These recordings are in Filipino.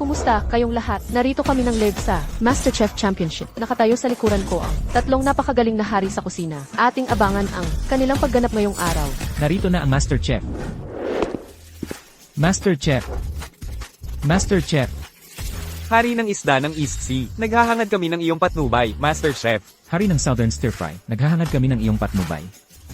Kumusta kayong lahat? Narito kami ng live sa MasterChef Championship. Nakatayo sa likuran ko ang tatlong napakagaling na hari sa kusina. Ating abangan ang kanilang pagganap ngayong araw. Narito na ang MasterChef. MasterChef. MasterChef. Hari ng isda ng East Sea, naghahangad kami ng iyong patnubay, Master Chef. Hari ng Southern Stir Fry, naghahangad kami ng iyong patnubay.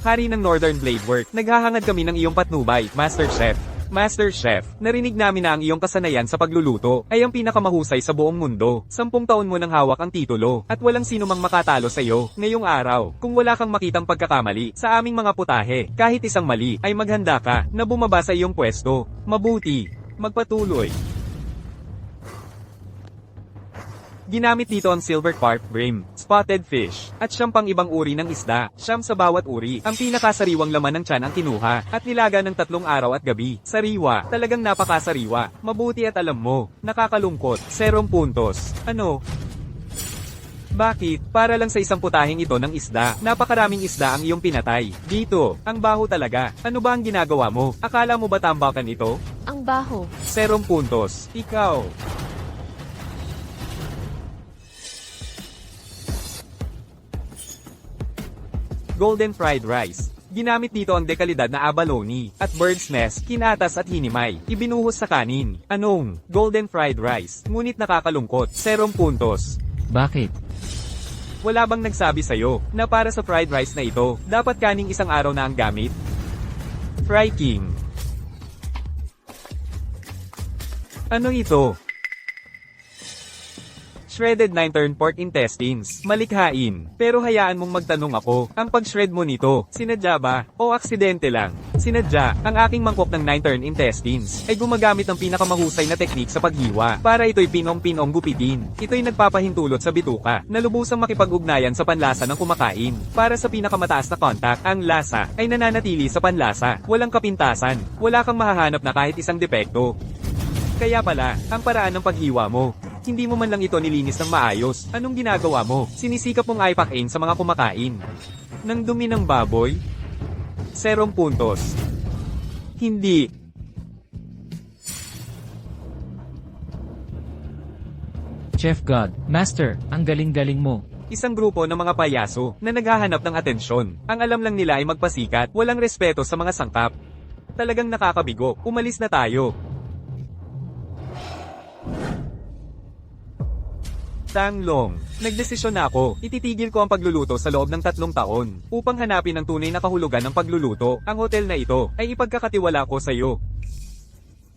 Hari ng Northern Blade Work, naghahangad kami ng iyong patnubay, Master Chef. Master Chef, narinig namin na ang iyong kasanayan sa pagluluto ay ang pinakamahusay sa buong mundo. 10 taon mo nang hawak ang titulo, at walang sino mang makatalo sa iyo ngayong araw. Kung wala kang makitang pagkakamali sa aming mga putahe, kahit isang mali, ay maghanda ka na bumaba sa iyong pwesto. Mabuti, magpatuloy. Ginamit dito ang silver carp, brim, spotted fish, at siyam pang ibang uri ng isda, siyam sa bawat uri. Ang pinakasariwang laman ng tiyan ang kinuha, at nilaga ng 3 araw at gabi. Sariwa, talagang napakasariwa. Mabuti at alam mo, nakakalungkot, 0 puntos. Ano? Bakit? Para lang sa isang putaheng ito ng isda, napakaraming isda ang iyong pinatay. Dito, ang baho talaga. Ano ba ang ginagawa mo? Akala mo ba tambakan ito? Ang baho. 0 puntos. Ikaw. Golden fried rice. Ginamit dito ang dekalidad na abalone, at bird's nest, kinatas at hinimay. Ibinuhos sa kanin. Anong? Golden fried rice. Ngunit nakakalungkot. 0 puntos. Bakit? Wala bang nagsabi sa'yo, na para sa fried rice na ito, dapat kaning isang araw na ang gamit? Fry King. Ano ito? Shredded 9-turn pork intestines. Malikhain. Pero hayaan mong magtanong ako, ang pag-shred mo nito, sinadya ba? O aksidente lang? Sinadya, ang aking mangkok ng 9-turn intestines ay gumagamit ng pinakamahusay na teknik sa paghiwa para ito'y pinong-pinong gupitin. Ito'y nagpapahintulot sa bituka na lubusang makipag-ugnayan sa panlasa ng kumakain. Para sa pinakamataas na contact, ang lasa ay nananatili sa panlasa. Walang kapintasan. Wala kang mahahanap na kahit isang depekto. Kaya pala, ang paraan ng paghiwa mo, hindi mo man lang ito nilinis ng maayos. Anong ginagawa mo? Sinisikap mong ipack-in sa mga kumakain. Nang dumi ng baboy? 0 puntos. Hindi. Chef God, Master, ang galing-galing mo. Isang grupo ng mga payaso na naghahanap ng atensyon. Ang alam lang nila ay magpasikat, walang respeto sa mga sangkap. Talagang nakakabigo. Umalis na tayo. Tanglong. Nagdesisyon na ako, ititigil ko ang pagluluto sa loob ng 3 taon. Upang hanapin ang tunay na kahulugan ng pagluluto, ang hotel na ito ay ipagkakatiwala ko sa iyo.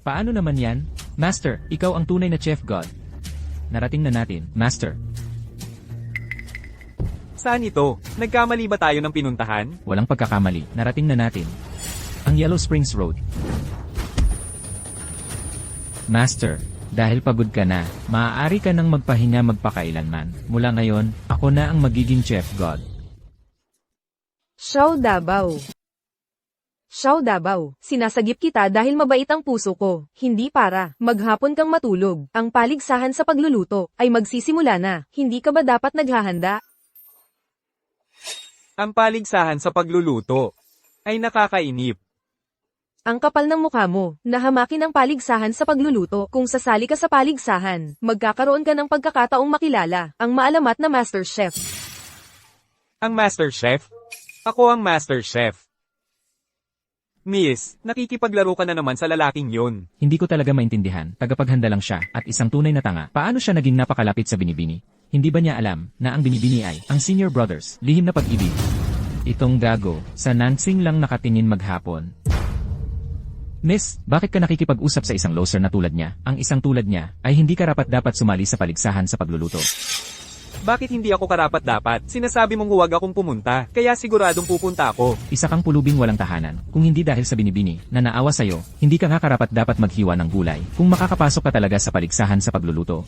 Paano naman yan? Master, ikaw ang tunay na Chef God. Narating na natin, Master. Saan ito? Nagkamali ba tayo ng pinuntahan? Walang pagkakamali, narating na natin. Ang Yellow Springs Road. Master, dahil pagod ka na, maaari ka nang magpahinga magpakailanman. Mula ngayon, ako na ang magiging Chef God. Siyaw Davao. Siyaw Davao, sinasagip kita dahil mabait ang puso ko, hindi para maghapon kang matulog. Ang paligsahan sa pagluluto ay magsisimula na, hindi ka ba dapat naghahanda? Ang paligsahan sa pagluluto ay nakakainip. Ang kapal ng mukha mo, nahamakin ang paligsahan sa pagluluto. Kung sasali ka sa paligsahan, magkakaroon ka ng pagkakataong makilala ang maalamat na Master Chef. Ang Master Chef? Ako ang Master Chef. Miss, nakikipaglaro ka na naman sa lalaking yon. Hindi ko talaga maintindihan, tagapaghanda lang siya, at isang tunay na tanga. Paano siya naging napakalapit sa binibini? Hindi ba niya alam na ang binibini ay ang Senior Brothers, lihim na pag-ibig? Itong gago, sa Nansing lang nakatingin maghapon. Miss, bakit ka nakikipag-usap sa isang loser na tulad niya? Ang isang tulad niya ay hindi karapat-dapat sumali sa paligsahan sa pagluluto. Bakit hindi ako karapat-dapat? Sinasabi mong huwag akong pumunta, kaya siguradong pupunta ako. Isa kang pulubing walang tahanan. Kung hindi dahil sa binibini na naawa sa'yo, hindi ka nga karapat-dapat maghiwa ng gulay. Kung makakapasok ka talaga sa paligsahan sa pagluluto.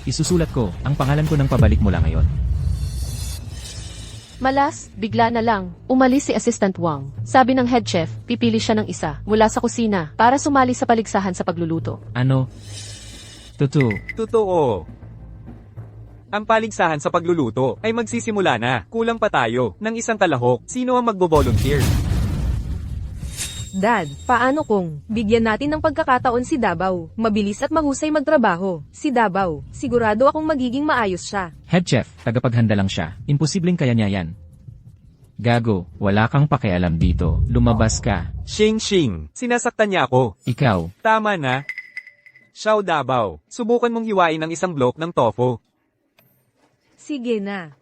Isusulat ko ang pangalan ko ng pabalik mula ngayon. Malas, bigla na lang, umalis si Assistant Wang. Sabi ng head chef, pipili siya ng isa, mula sa kusina, para sumali sa paligsahan sa pagluluto. Ano? Totoo. Ang paligsahan sa pagluluto ay magsisimula na. Kulang pa tayo ng isang kalahok. Sino ang magbo-volunteer? Dad, paano kung bigyan natin ng pagkakataon si Dabaw? Mabilis at mahusay magtrabaho. Si Dabaw, sigurado akong magiging maayos siya. Head chef, tagapaghanda lang siya. Imposibleng kaya niya yan. Gago, wala kang pakialam dito. Lumabas ka. Shing, sinasaktan niya ako. Ikaw, Tama na. Xiao Dabaw, subukan mong hiwain ang isang block ng tofu. Sige na.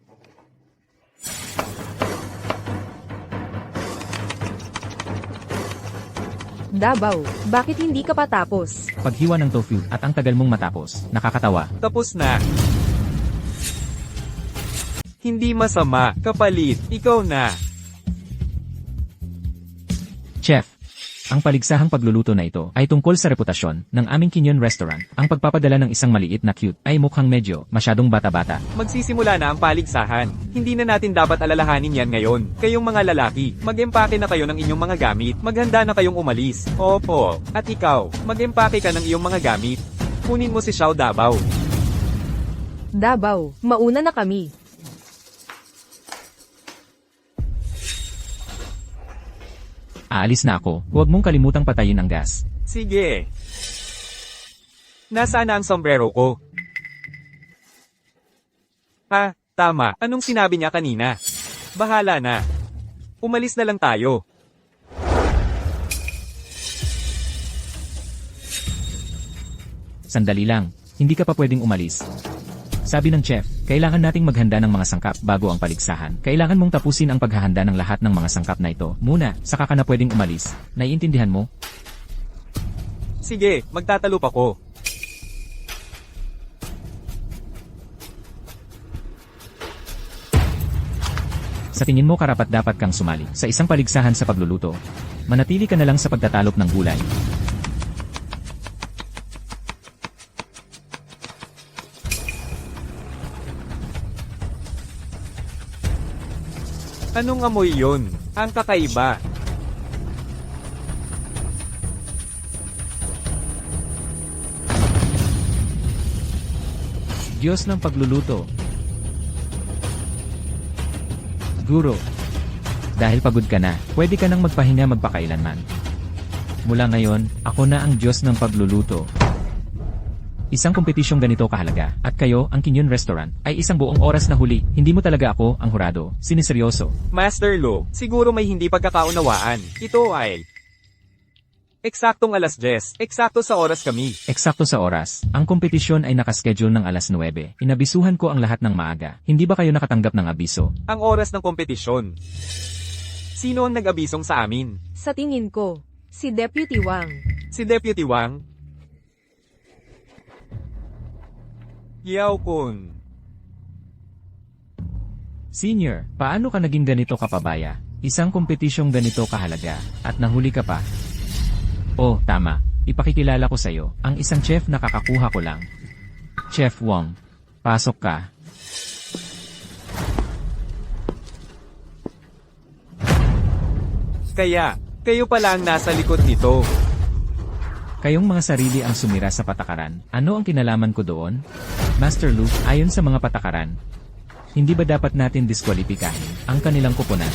Dabaw, bakit hindi ka pa tapos? paghiwa ng tofu at ang tagal mong matapos. Nakakatawa. Tapos na. Hindi masama, kapalit, ikaw na. Chef, ang paligsahang pagluluto na ito ay tungkol sa reputasyon ng aming Kinyon Restaurant. Ang pagpapadala ng isang maliit na cute ay mukhang medyo masyadong bata-bata. Magsisimula na ang paligsahan. Hindi na natin dapat alalahanin yan ngayon. Kayong mga lalaki, mag-empake na kayo ng inyong mga gamit. Maghanda na kayong umalis. Opo. At ikaw, mag-empake ka ng iyong mga gamit. Kunin mo si Xiao Dabaw. Dabaw, mauna na kami. Aalis na ako. Huwag mong kalimutang patayin ang gas. Sige. Nasaan na ang sombrero ko? Ah, tama. Anong sinabi niya kanina? Bahala na. Umalis na lang tayo. Sandali lang. Hindi ka pa pwedeng umalis. Sabi ng chef, kailangan nating maghanda ng mga sangkap bago ang paligsahan. Kailangan mong tapusin ang paghahanda ng lahat ng mga sangkap na ito. Muna, saka ka na pwedeng umalis. Naiintindihan mo? Sige, magtatalop ako. Sa tingin mo karapat-dapat kang sumali sa isang paligsahan sa pagluluto. Manatili ka na lang sa pagtatalop ng gulay. Anong amoy yun? Ang kakaiba. Diyos ng pagluluto. Guro. Dahil pagod ka na, pwede ka nang magpahinga magpakailanman. Mula ngayon, ako na ang Diyos ng pagluluto. Isang kompetisyong ganito kahalaga, at kayo, ang Kinyon Restaurant, ay isang buong oras na huli. Hindi mo talaga ako ang hurado. Siniseryoso. Master Lo, siguro may hindi pagkakaunawaan. Ito ay... eksaktong alas 10. Eksakto sa oras kami. Eksakto sa oras. Ang kompetisyon ay nakaschedule ng alas 9. Inabisuhan ko ang lahat ng maaga. Hindi ba kayo nakatanggap ng abiso? Ang oras ng kompetisyon. Sino ang nag-abisong sa amin? Sa tingin ko, si Deputy Wang. Si Deputy Wang? Yao Kun. Senior, paano ka naging ganito kapabaya? Isang kompetisyong ganito kahalaga, at nahuli ka pa. Oh, tama. Ipakikilala ko sa'yo, ang isang chef na kakakuha ko lang. Chef Wong. Pasok ka. Kaya, kayo pala ang nasa likod nito. Kayong mga sarili ang sumira sa patakaran. Ano ang kinalaman ko doon? Master Lu, ayon sa mga patakaran, hindi ba dapat natin diskwalipikahin ang kanilang kuponan?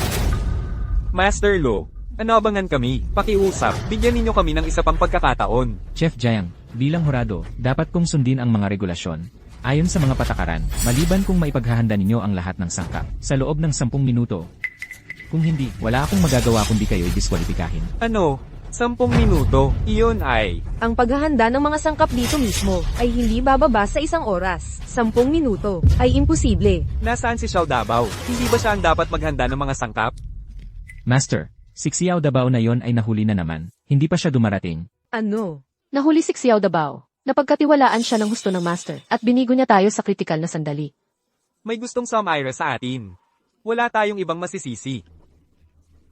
Master Lo, anabangan kami, pakiusap, bigyan ninyo kami ng isa pang pagkakataon. Chef Jiang, bilang hurado, dapat kong sundin ang mga regulasyon. Ayon sa mga patakaran, maliban kung maipaghahanda ninyo ang lahat ng sangkap, sa loob ng 10 minuto. Kung hindi, wala akong magagawa kundi kayo'y diskwalipikahin. Ano? 10 minuto, iyon ay... Ang paghahanda ng mga sangkap dito mismo ay hindi bababa sa 1 oras. 10 minuto ay imposible. Nasaan si Xiao Dabaw? Hindi ba siya ang dapat maghanda ng mga sangkap? Master, si Xiao Dabao na yon ay nahuli na naman. Hindi pa siya dumarating. Ano? Nahuli si Xiao Dabao. Napagkatiwalaan siya ng husto ng master at binigo niya tayo sa kritikal na sandali. May gustong sumira sa atin. Wala tayong ibang masisisi.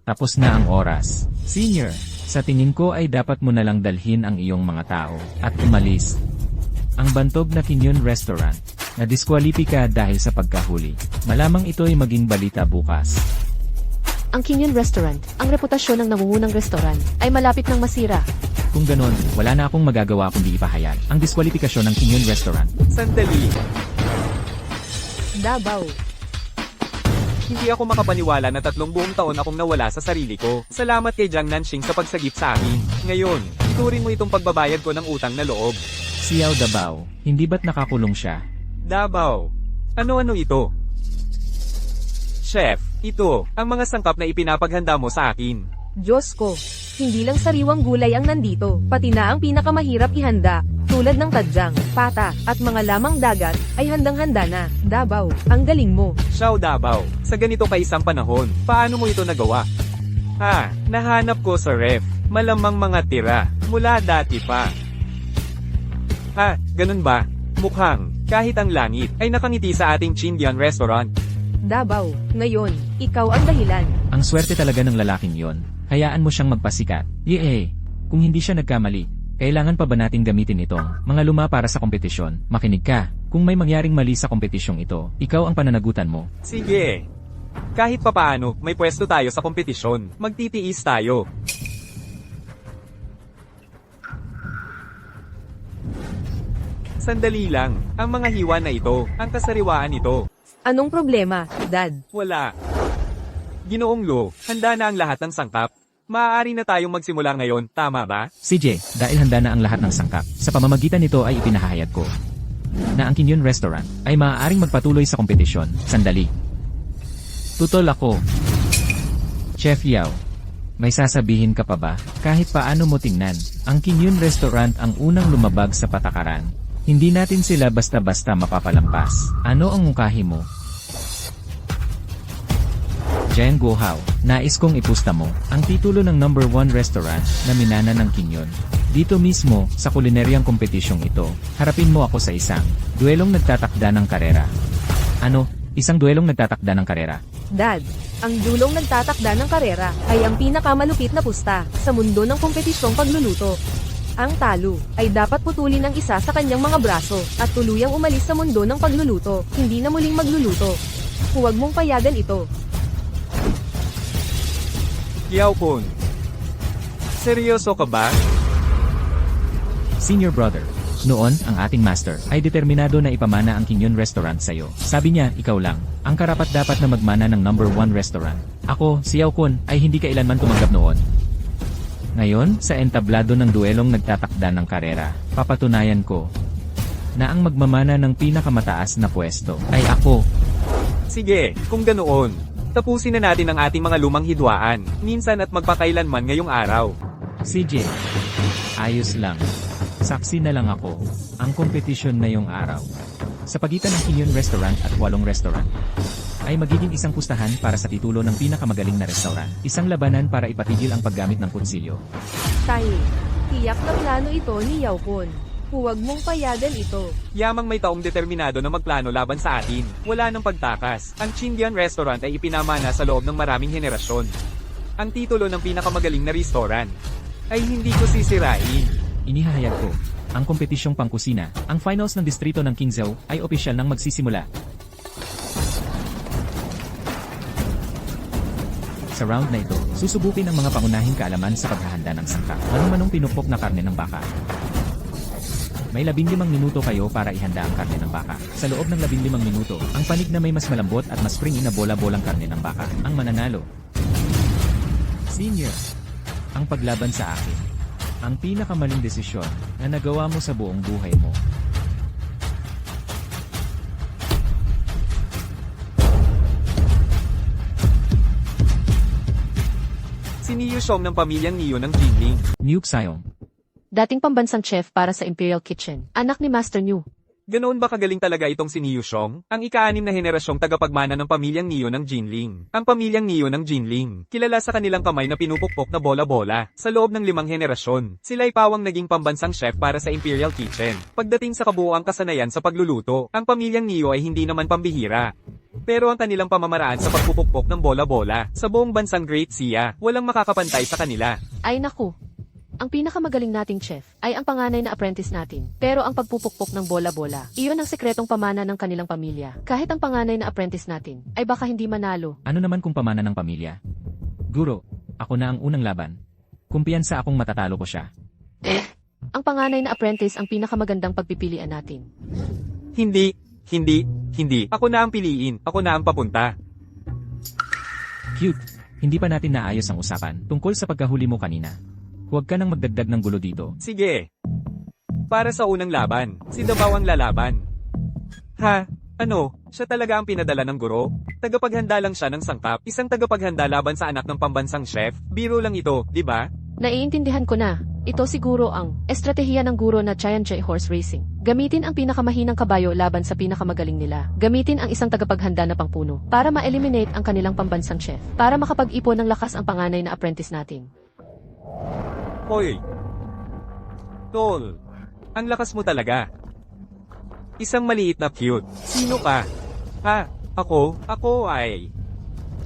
Tapos na ang oras. Senior, sa tingin ko ay dapat mo na lang dalhin ang iyong mga tao at umalis. Ang bantog na Kinyon Restaurant na diskwalipika dahil sa pagkahuli. Malamang ito ay maging balita bukas. Ang Kinyon Restaurant, ang reputasyon ng nangungunang restoran, ay malapit ng masira. Kung ganon, wala na akong magagawa kundi ipahayag ang diskwalifikasyon ng Kinyon Restaurant. Sandali. Dabaw. Hindi ako makapaniwala na 3 buong taon akong nawala sa sarili ko. Salamat kay Jiang Nanxing sa pagsagip sa akin. Ngayon, ituring mo itong pagbabayad ko ng utang na loob. Xiao Dabao, hindi ba't nakakulong siya? Davao. Ano-ano ito? Chef, ito, ang mga sangkap na ipinapaghanda mo sa akin. Diyos ko, hindi lang sariwang gulay ang nandito, pati na ang pinakamahirap ihanda, tulad ng tadyang, pata, at mga lamang dagat, ay handang-handa na. Davao, ang galing mo. Xiao Davao, sa ganito kaisang panahon, paano mo ito nagawa? Nahanap ko sa ref, malamang mga tira, mula dati pa. Ganun ba? Mukhang, kahit ang langit, ay nakangiti sa ating Chindian restaurant. Davao, ngayon, ikaw ang dahilan. Ang swerte talaga ng lalaking yon. Hayaan mo siyang magpasikat. Kung hindi siya nagkamali, kailangan pa ba nating gamitin itong mga luma para sa kompetisyon? Makinig ka, kung may mangyaring mali sa kompetisyong ito, ikaw ang pananagutan mo. Sige. Kahit papaano, may pwesto tayo sa kompetisyon. Magtitiis tayo. Sandali lang, ang mga hiwa na ito, ang kasariwaan nito. Anong problema, Dad? Wala. Ginoong Lo, handa na ang lahat ng sangkap. Maaari na tayong magsimula ngayon, tama ba? CJ, dahil handa na ang lahat ng sangkap, sa pamamagitan nito ay ipinahayag ko na ang Kinyon Restaurant ay maaaring magpatuloy sa kompetisyon. Sandali. Tutol ako. Chef Yao, may sasabihin ka pa ba? Kahit paano mo tingnan, ang Kinyon Restaurant ang unang lumabag sa patakaran. Hindi natin sila basta-basta mapapalampas. Ano ang mungkahi mo? Jen Guohao, nais kong ipusta mo ang titulo ng number 1 restaurant na minana ng Kinyon. Dito mismo, sa kulinaryang kompetisyong ito, harapin mo ako sa isang duelong nagtatakda ng karera. Ano? Isang duelong nagtatakda ng karera? Dad, ang dulong nagtatakda ng karera ay ang pinakamalupit na pusta sa mundo ng kompetisyong pagluluto. Ang talo ay dapat putulin ang isa sa kanyang mga braso at tuluyang umalis sa mundo ng pagluluto, hindi na muling magluluto. Huwag mong payagan ito. Yao Kun. Seryoso ka ba? Senior brother, noon, ang ating master ay determinado na ipamana ang Kinyon Restaurant sa'yo. Sabi niya, ikaw lang, ang karapat-dapat na magmana ng number 1 restaurant. Ako, si Yao Kun, ay hindi kailanman tumanggap noon. Ngayon, sa entablado ng duelong nagtatakda ng karera, papatunayan ko na ang magmamana ng pinakamataas na pwesto ay ako. Sige, kung ganoon, tapusin na natin ang ating mga lumang hidwaan, minsan at magpakailanman ngayong araw. CJ, ayos lang. Saksi na lang ako, ang kompetisyon na yung araw. Sa pagitan ng Kinyon Restaurant at Walong Restaurant, ay magiging isang pustahan para sa titulo ng pinakamagaling na restaurant. Isang labanan para ipatigil ang paggamit ng kutsilyo. Tay, tiyak na plano ito ni Yao Kun. Huwag mong payagan ito. Yamang may taong determinado na magplano laban sa atin. Wala nang pagtakas. Ang Chindian Restaurant ay ipinamana sa loob ng maraming henerasyon. Ang titulo ng pinakamagaling na restaurant ay hindi ko sisirain. Inihahayag ko, ang kompetisyong pangkusina, ang finals ng distrito ng Qingzhou ay opisyal nang magsisimula. Sa round na ito, susubukin ang mga pangunahing kaalaman sa paghahanda ng sangkap. Manong pinupok na karne ng baka. May 15 minuto kayo para ihanda ang karne ng baka. Sa loob ng 15 minuto, ang panig na may mas malambot at mas springy na bola-bolang karne ng baka, ang mananalo. Senior, ang paglaban sa akin. Ang pinakamaling desisyon na nagawa mo sa buong buhay mo. Si Niyo Xiong ng pamilyang Niyo ng Jinling. Nuke Sayong. Dating pambansang chef para sa Imperial Kitchen. Anak ni Master Niu. Ganoon ba kagaling talaga itong si Niyo Xiong? Ang ika-6 na henerasyong tagapagmana ng pamilyang Niyo ng Jinling. Ang pamilyang Niyo ng Jinling, kilala sa kanilang kamay na pinupukpok na bola-bola. Sa loob ng 5 henerasyon, sila ay pawang naging pambansang chef para sa Imperial Kitchen. Pagdating sa kabuuang kasanayan sa pagluluto, ang pamilyang Niyo ay hindi naman pambihira. Pero ang kanilang pamamaraan sa pagpupukpok ng bola-bola, sa buong bansang Great Xia, walang makakapantay sa kanila. Ay naku. Ang pinakamagaling nating chef ay ang panganay na apprentice natin. Pero ang pagpupukpok ng bola-bola, iyon ang sekretong pamana ng kanilang pamilya. Kahit ang panganay na apprentice natin ay baka hindi manalo. Ano naman kung pamana ng pamilya? Guro, ako na ang unang laban. Kumpiyansa akong matatalo ko siya. Ang panganay na apprentice ang pinakamagandang pagpipilian natin. Hindi. Ako na ang piliin, ako na ang papunta. Cute. Hindi pa natin naayos ang usapan tungkol sa pagkahuli mo kanina. Huwag ka nang magdagdag ng gulo dito. Sige. Para sa unang laban, si Davao ang lalaban. Ha? Ano? Siya talaga ang pinadala ng guro? Tagapaghanda lang siya ng sangkap. Isang tagapaghanda laban sa anak ng pambansang chef. Biro lang ito, di ba? Naiintindihan ko na. Ito siguro ang estratehiya ng guro na Giant J Horse Racing. Gamitin ang pinakamahinang kabayo laban sa pinakamagaling nila. Gamitin ang isang tagapaghanda na pangpuno para ma-eliminate ang kanilang pambansang chef. Para makapag-ipon ng lakas ang panganay na apprentice natin. Hoy. Tol. Ang lakas mo talaga. Isang maliit na cute. Sino ka? Ha? Ako? Ako ay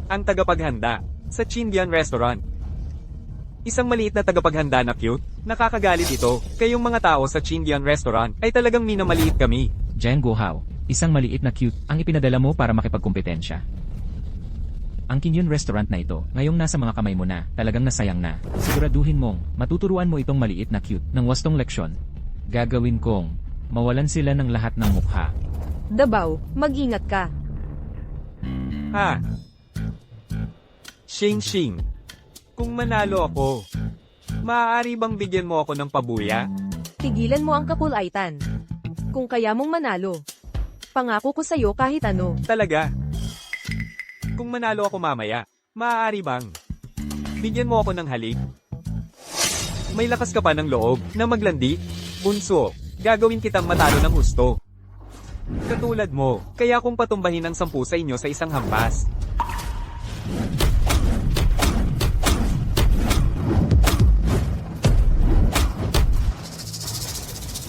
ang tagapaghanda sa Chindian Restaurant. Isang maliit na tagapaghanda na cute? Nakakagalit ito. Kayong mga tao sa Chindian Restaurant ay talagang minamaliit kami. Jen Gohao, isang maliit na cute ang ipinadala mo para makipagkumpetensya. Ang Kinyon Restaurant na ito, ngayong nasa mga kamay mo na, talagang nasayang na. Siguraduhin mong matuturuan mo itong maliit na cute ng wastong leksyon. Gagawin kong mawalan sila ng lahat ng mukha. Davao, mag-ingat ka. Ha? Shing. Kung manalo ako, maaari bang bigyan mo ako ng pabuya? Tigilan mo ang kapulaitan. Kung kaya mong manalo, pangako ko sa'yo kahit ano. Talaga? Kung manalo ako mamaya, maaari bang bigyan mo ako ng halik? May lakas ka pa ng loob na maglandi? Bunso, gagawin kitang matalo ng husto. Katulad mo, kaya kung patumbahin ang 10 sa inyo sa isang hampas.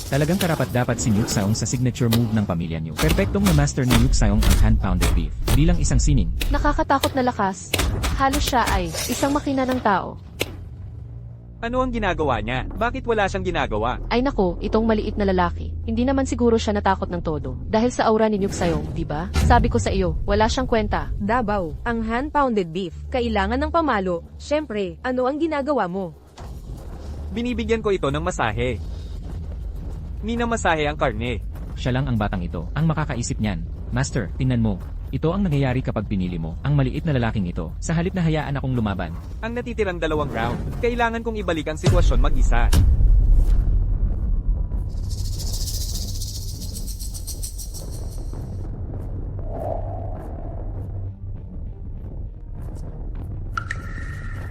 Talagang karapat-dapat si Nuke Saong sa signature move ng pamilya niyo. Perpektong na-master ni Nuke Saong ang hand-pounded beef. Bilang isang sining, Nakakatakot na lakas. Halos siya ay isang makina ng tao. Ano ang ginagawa niya? Bakit wala siyang ginagawa? Ay nako, itong maliit na lalaki. Hindi naman siguro siya natakot ng todo. Dahil sa aura ni Nuke Sayong, di ba? Sabi ko sa iyo, wala siyang kwenta. Davao, ang hand-pounded beef, kailangan ng pamalo. Syempre, ano ang ginagawa mo? Binibigyan ko ito ng masahe. Minamasahe ang karne. siya lang ang batang ito ang makakaisip niyan. Master, tingnan mo. Ito ang nangyayari kapag pinili mo ang maliit na lalaking ito sa halip na hayaan akong lumaban. Ang natitirang 2 round, kailangan kong ibalik ang sitwasyon mag-isa.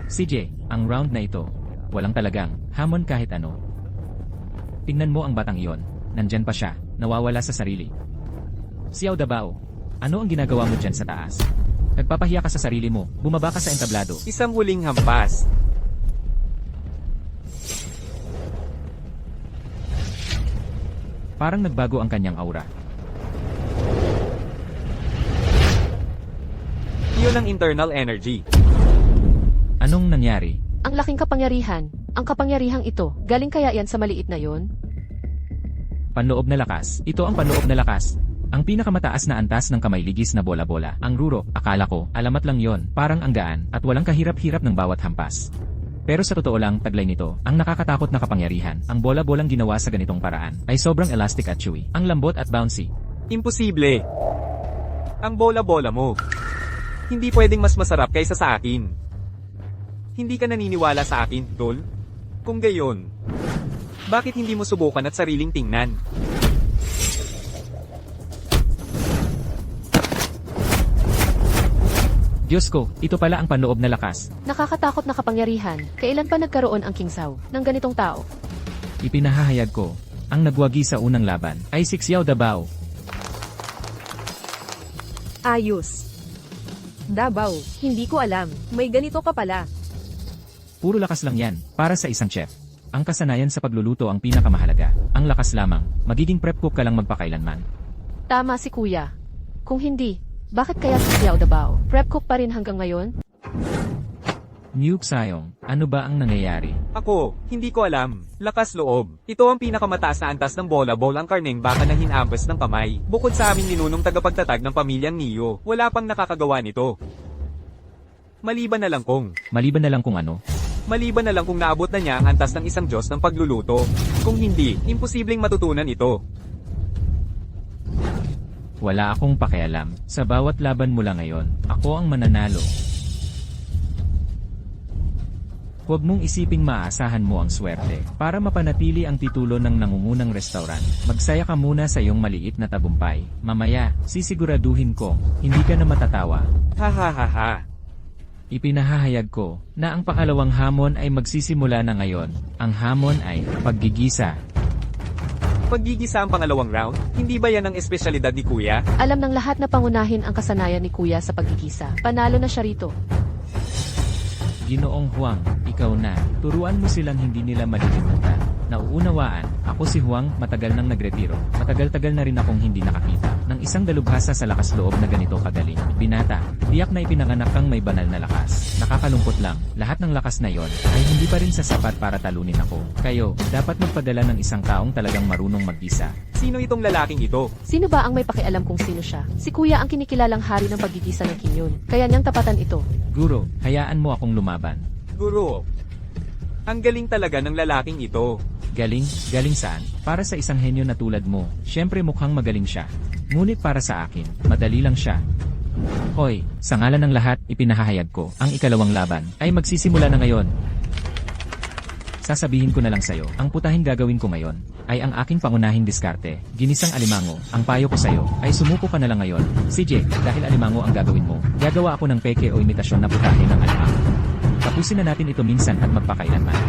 CJ, ang round na ito, walang talagang hamon kahit ano. Tingnan mo ang batang iyon, nandyan pa siya, nawawala sa sarili. Xiao Dabao, ano ang ginagawa mo dyan sa taas? Nagpapahiya ka sa sarili mo, bumaba ka sa entablado. Isang huling hampas. Parang nagbago ang kanyang aura. Iyon ang internal energy. Anong nangyari? Ang laking kapangyarihan. Ang kapangyarihang ito, galing kaya yan sa maliit na yon? Panloob na lakas. Ito ang panloob na lakas. Ang pinakamataas na antas ng kamay ligis na bola-bola. Ang ruro, akala ko, alamat lang yon, parang ang gaan, at walang kahirap-hirap ng bawat hampas. Pero sa totoo lang, taglay nito, ang nakakatakot na kapangyarihan, ang bola-bolang ginawa sa ganitong paraan, ay sobrang elastic at chewy. Ang lambot at bouncy. Imposible. Ang bola-bola mo. Hindi pwedeng mas masarap kaysa sa akin. Hindi ka naniniwala sa akin, Dol? Kung gayon, bakit hindi mo subukan at sariling tingnan? Diyos ko, ito pala ang panloob na lakas. Nakakatakot na kapangyarihan. Kailan pa nagkaroon ang King Sao ng ganitong tao? Ipinahahayag ko, ang nagwagi sa unang laban, ay si Xiao Dabao. Ayos. Davao, hindi ko alam. May ganito ka pala. Puro lakas lang yan, para sa isang chef. Ang kasanayan sa pagluluto ang pinakamahalaga. Ang lakas lamang, magiging prep cook ka lang magpakailanman. Tama si Kuya. Kung hindi, bakit kaya si Xiao Dabao? Prep cook pa rin hanggang ngayon? Nuke Sayong, ano ba ang nangyayari? Ako, hindi ko alam. Lakas loob. Ito ang pinakamataas na antas ng bola-bol ang karneng baka na hinambas ng kamay. Bukod sa aming ninunong tagapagtatag ng pamilyang Neo, wala pang nakakagawa nito. Maliban na lang kung ano? Maliban na lang kung naabot na niya ang antas ng isang Diyos ng pagluluto. Kung hindi, imposibleng matutunan ito. Wala akong pakialam. Sa bawat laban mula ngayon, ako ang mananalo. Huwag mong isiping maaasahan mo ang swerte. Para mapanatili ang titulo ng nangungunang restaurant, magsaya ka muna sa iyong maliit na tagumpay. Mamaya, sisiguraduhin ko, hindi ka na matatawa. Ha ha ha ha. Ipinahahayag ko na ang pangalawang hamon ay magsisimula na ngayon. Ang hamon ay paggigisa. Paggigisa ang pangalawang round, hindi ba yan ang espesyalidad ni Kuya? Alam ng lahat na pangunahin ang kasanayan ni Kuya sa pagkikisa. Panalo na siya rito. Ginoong Huang, ikaw na. Turuan mo silang hindi nila malilimutan. Nauunawaan, ako si Huang, matagal nang nagretiro. Matagal-tagal na rin akong hindi nakakita ng isang dalubhasa sa lakas loob na ganito kagaling. Binata, tiyak na ipinanganak kang may banal na lakas. Nakakalungkot lang, lahat ng lakas na yon ay hindi pa rin sasapat para talunin ako. Kayo, dapat magpadala ng isang taong talagang marunong mag-isa. Sino itong lalaking ito? Sino ba ang may pakialam kung sino siya? Si Kuya ang kinikilalang hari ng paggigisa ng kinyon. Kaya niyang tapatan ito. Guro, hayaan mo akong lumaban. Guro. Ang galing talaga ng lalaking ito. Galing? Galing saan? Para sa isang henyo na tulad mo, syempre mukhang magaling siya. Ngunit para sa akin, madali lang siya. Hoy, sa ngalan ng lahat, ipinahahayag ko, ang ikalawang laban ay magsisimula na ngayon. Sasabihin ko na lang sa'yo, ang putahing gagawin ko ngayon ay ang aking pangunahing diskarte. Ginisang alimango, ang payo ko sa'yo ay sumuko ka na lang ngayon. CJ, dahil alimango ang gagawin mo, gagawa ako ng peke o imitasyon na putahe ng alimango. Tapusin na natin ito minsan at magpakailanman.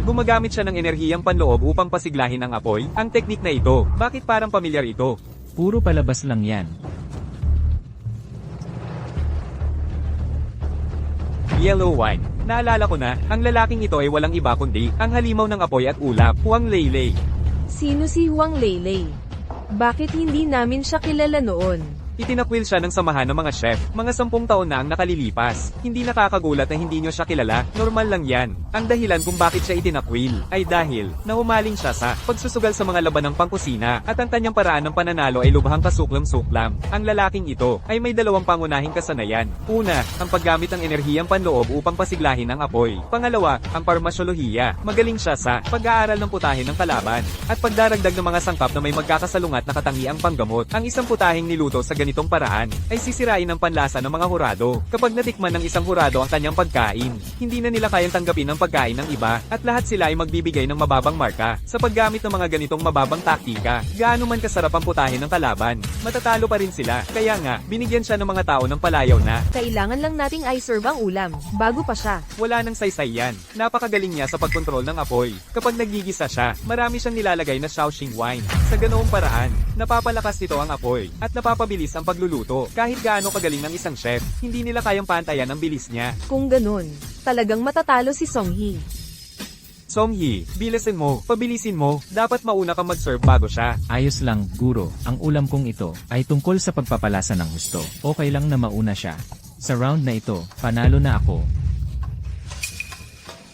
Gumagamit siya ng enerhiyang panloob upang pasiglahin ang apoy. Ang teknik na ito, bakit parang pamilyar ito? Puro palabas lang yan. Yellow wine. Naalala ko na, ang lalaking ito ay walang iba kundi ang halimaw ng apoy at ulap, Huang Leilei. Sino si Huang Leilei? Bakit hindi namin siya kilala noon? Itinakwil siya ng samahan ng mga chef, mga 10 taon na ang nakalilipas. Hindi nakakagulat na hindi nyo siya kilala, normal lang yan. Ang dahilan kung bakit siya itinakwil, ay dahil, nahumaling siya sa pagsusugal sa mga labanang pangkusina, at ang kanyang paraan ng pananalo ay lubhang kasuklam-suklam. Ang lalaking ito, ay may dalawang pangunahing kasanayan. Una, ang paggamit ng enerhiyang panloob upang pasiglahin ang apoy. Pangalawa, ang parmasyolohiya. Magaling siya sa pag-aaral ng putahe ng kalaban, at pagdaragdag ng mga sangkap na may magkakasalungat na katangiang panggamot. Ang isang putaheng niluto sa ganitong paraan, ay sisirain ang panlasa ng mga hurado. Kapag natikman ng isang hurado ang kanyang pagkain, hindi na nila kayang tanggapin ang pagkain ng iba, at lahat sila ay magbibigay ng mababang marka. Sa paggamit ng mga ganitong mababang taktika, gaano man kasarap ang putahe ng kalaban, matatalo pa rin sila. Kaya nga, binigyan siya ng mga tao ng palayaw na, Kailangan lang nating i-serve ang ulam, bago pa siya. wala nang saysay yan. Napakagaling niya sa pagkontrol ng apoy. Kapag nagigisa siya, marami siyang nilalagay na Shaoxing wine. Sa ganoong paraan, napapalakas nito ang apoy, at napapabilis ang pagluluto. Kahit gaano kagaling ng isang chef, hindi nila kayang pantayan ang bilis niya. Kung ganun, talagang matatalo si Songhee. Songhee, bilisin mo, pabilisin mo, dapat mauna kang mag-serve bago siya. Ayos lang, guro. Ang ulam kong ito ay tungkol sa pagpapalasa ng husto. Okay lang na mauna siya. Sa round na ito, panalo na ako.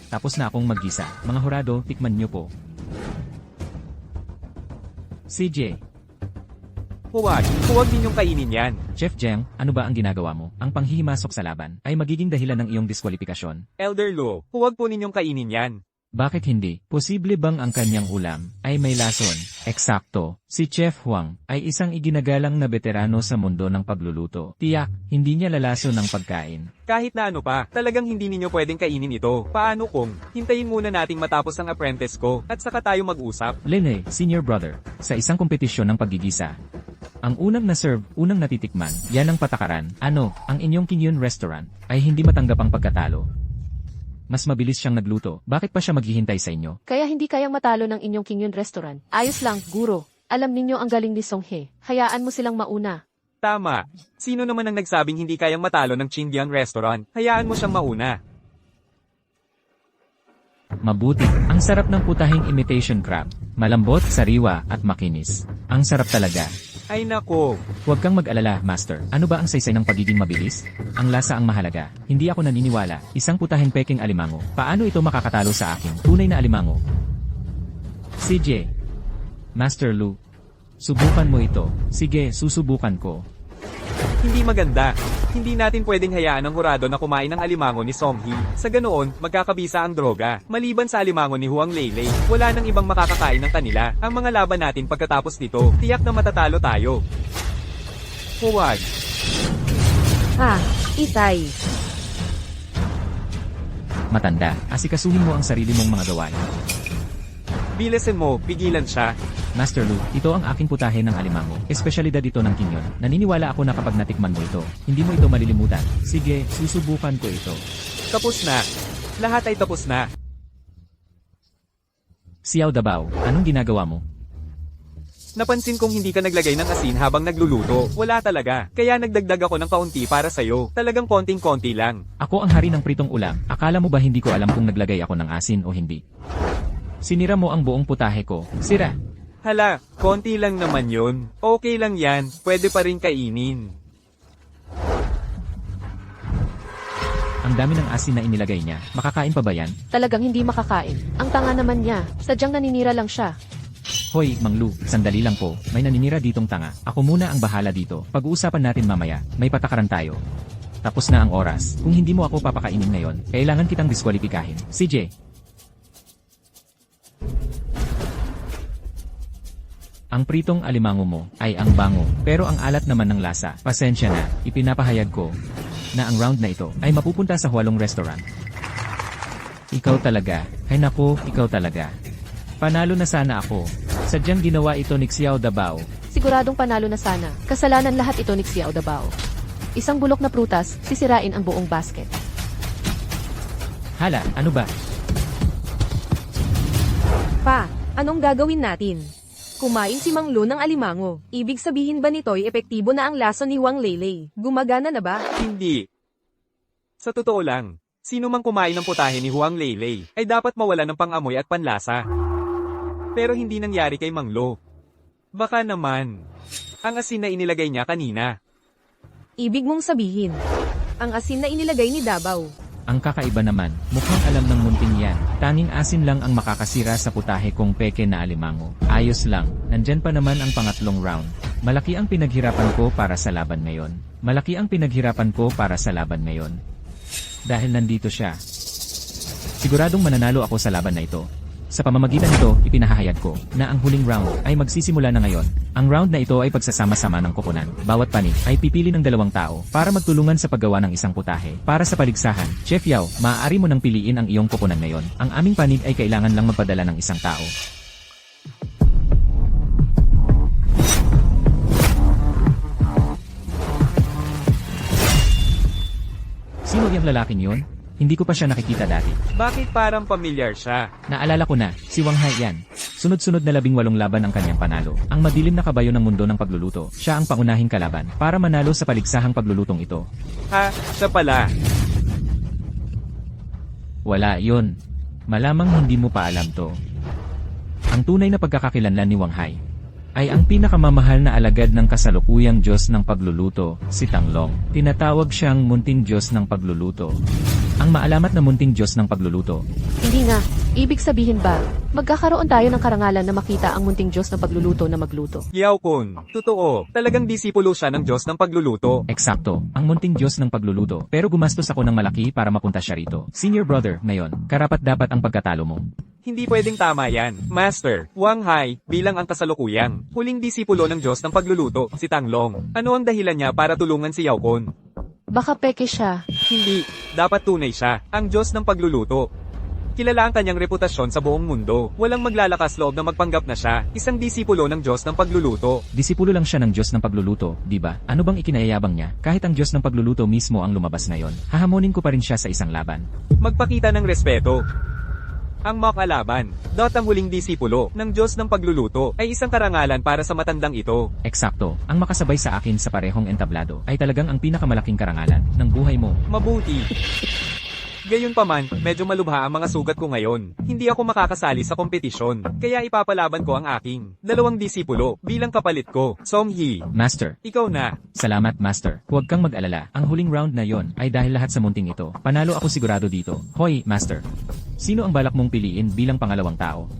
Tapos na akong maggisa. Mga hurado, tikman niyo po. CJ, Huwag ninyong kainin yan. Chef Jiang, ano ba ang ginagawa mo? Ang panghihimasok sa laban ay magiging dahilan ng iyong diskwalifikasyon. Elder Luo, huwag po ninyong kainin yan. Bakit hindi? Posible bang ang kanyang ulam ay may lason? Eksakto. Si Chef Huang ay isang iginagalang na veterano sa mundo ng pagluluto. Tiyak, hindi niya lalason ang pagkain. Kahit na ano pa, talagang hindi ninyo pwedeng kainin ito. Paano kung, hintayin muna nating matapos ang apprentice ko, at saka tayo mag-usap? Lene, senior brother, sa isang kompetisyon ng paggigisa. Ang unang na-serve, unang natitikman, yan ang patakaran. Ano, ang inyong Kinyon restaurant ay hindi matanggap ang pagkatalo. Mas mabilis siyang nagluto. Bakit pa siya maghihintay sa inyo? Kaya hindi kayang matalo ng inyong Kinyon restaurant. Ayos lang, guro. Alam ninyo ang galing ni Songhee. Hayaan mo silang mauna. Tama. Sino naman ang nagsabing hindi kayang matalo ng Qingdian restaurant? Hayaan mo siyang mauna. Mabuti. Ang sarap ng putahing imitation crab. Malambot, sariwa, at makinis. Ang sarap talaga. Ay nako. Huwag kang mag-alala, Master. Ano ba ang saysay ng pagiging mabilis? Ang lasa ang mahalaga. Hindi ako naniniwala. Isang putahing peking alimango. Paano ito makakatalo sa akin? Tunay na alimango. CJ. Master Lu. Subukan mo ito. Sige, susubukan ko. Hindi maganda. Hindi natin pwedeng hayaan ang hurado na kumain ng alimango ni Songhee. Sa ganoon, magkakabisa ang droga. Maliban sa alimango ni Huang Leilei, wala nang ibang makakakain ng kanila. Ang mga laban natin pagkatapos nito, tiyak na matatalo tayo. Huwag. Itay. Matanda, asikasuhin mo ang sarili mong mga gawain. Bilisin mo, pigilan siya. Master Lu, ito ang aking putahe ng alimango. Espesyalidad ito ng kinyon. Naniniwala ako na kapag natikman mo ito, hindi mo ito malilimutan. Sige, susubukan ko ito. Tapos na. Lahat ay tapos na. Xiao Dabao, anong ginagawa mo? Napansin kong hindi ka naglagay ng asin habang nagluluto. Wala talaga. Kaya nagdagdag ako ng kaunti para sa'yo. Talagang konting-konti lang. Ako ang hari ng pritong ulam. Akala mo ba hindi ko alam kung naglagay ako ng asin o hindi? Sinira mo ang buong putahe ko. Sira. Hala, konti lang naman yun. Okay lang yan. Pwede pa rin kainin. Ang dami ng asin na inilagay niya. Makakain pa ba yan? Talagang hindi makakain. Ang tanga naman niya. Sadyang naninira lang siya. Hoy, Mang Lu, sandali lang po. May naninira ditong tanga. Ako muna ang bahala dito. Pag-uusapan natin mamaya. May patakaran tayo. Tapos na ang oras. Kung hindi mo ako papakainin ngayon, kailangan kitang diskwalipikahin. CJ. Ang pritong alimango mo ay ang bango, pero ang alat naman ng lasa. Pasensya na, ipinapahayag ko na ang round na ito ay mapupunta sa Hualong Restaurant. Ikaw talaga. Hay nako, ikaw talaga. Panalo na sana ako. Sadyang ginawa ito ni Xiao Dabao. Siguradong panalo na sana. Kasalanan lahat ito ni Xiao Dabao. Isang bulok na prutas, sisirain ang buong basket. Hala, ano ba? Pa, anong gagawin natin? Kumain si Mang Lu ng alimango. Ibig sabihin ba nito'y epektibo na ang lason ni Huang Leilei? Gumagana na ba? Hindi. Sa totoo lang, sino mang kumain ng putahe ni Huang Leilei ay dapat mawala ng pang-amoy at panlasa. Pero hindi nangyari kay Mang Lu. Baka naman, ang asin na inilagay niya kanina. Ibig mong sabihin, ang asin na inilagay ni Dabao. Ang kakaiba naman, mukhang alam ng munting yan. Tanging asin lang ang makakasira sa putahe kong peke na alimango. Ayos lang, nandyan pa naman ang pangatlong round. Malaki ang pinaghirapan ko para sa laban ngayon. Malaki ang pinaghirapan ko para sa laban ngayon. Dahil nandito siya. Siguradong mananalo ako sa laban na ito. Sa pamamagitan nito, ipinahahayag ko na ang huling round ay magsisimula na ngayon. Ang round na ito ay pagsasama-sama ng koponan. Bawat panig ay pipili ng dalawang tao para magtulungan sa paggawa ng isang putahe. Para sa paligsahan, Chef Yao, maaari mo nang piliin ang iyong koponan ngayon. Ang aming panig ay kailangan lang magpadala ng isang tao. Sino yung lalaking yun? Hindi ko pa siya nakikita dati. Bakit parang pamilyar siya? Naalala ko na, si Wang Hai yan. Sunod-sunod na 18 laban ang kanyang panalo. Ang madilim na kabayo ng mundo ng pagluluto. Siya ang pangunahing kalaban para manalo sa paligsahang paglulutong ito. Ha, siya pala. Wala yun. Malamang hindi mo pa alam to. Ang tunay na pagkakakilanlan ni Wang Hai ay ang pinakamamahal na alagad ng kasalukuyang Diyos ng pagluluto, si Tanglong. Tinatawag siyang munting Diyos ng pagluluto. Ang maalamat na munting Diyos ng pagluluto. Hindi nga. Ibig sabihin ba, magkakaroon tayo ng karangalan na makita ang munting Diyos ng pagluluto na magluto? Yao Kun, totoo. Talagang disipulo siya ng Diyos ng pagluluto. Eksakto, ang munting Diyos ng pagluluto. Pero gumastos ako ng malaki para mapunta siya rito. Senior brother, ngayon, karapat-dapat ang pagkatalo mo. Hindi pwedeng tama yan. Master, Wang Hai, bilang ang kasalukuyang huling disipulo ng Diyos ng pagluluto, si Tanglong. Ano ang dahilan niya para tulungan si Yao Kun? Baka peke siya. Hindi. Dapat tunay siya, ang Diyos ng pagluluto. Kilala ang kanyang reputasyon sa buong mundo. Walang maglalakas loob na magpanggap na siya, isang disipulo ng Diyos ng pagluluto. Disipulo lang siya ng Diyos ng pagluluto, di ba? Ano bang ikinayayabang niya? Kahit ang Diyos ng pagluluto mismo ang lumabas ngayon, hahamonin ko pa rin siya sa isang laban. Magpakita ng respeto. Ang mock alaban, ang huling disipulo ng Diyos ng pagluluto, ay isang karangalan para sa matandang ito. Eksakto, ang makasabay sa akin sa parehong entablado ay talagang ang pinakamalaking karangalan ng buhay mo. Mabuti. Gayunpaman, medyo malubha ang mga sugat ko ngayon. Hindi ako makakasali sa kompetisyon, kaya ipapalaban ko ang aking 2 disipulo bilang kapalit ko. Songhee, Master, ikaw na. salamat Master. Huwag kang mag-alala, ang huling round na yon ay dahil lahat sa munting ito. Panalo ako sigurado dito. Hoy, Master. Sino ang balak mong piliin bilang pangalawang tao?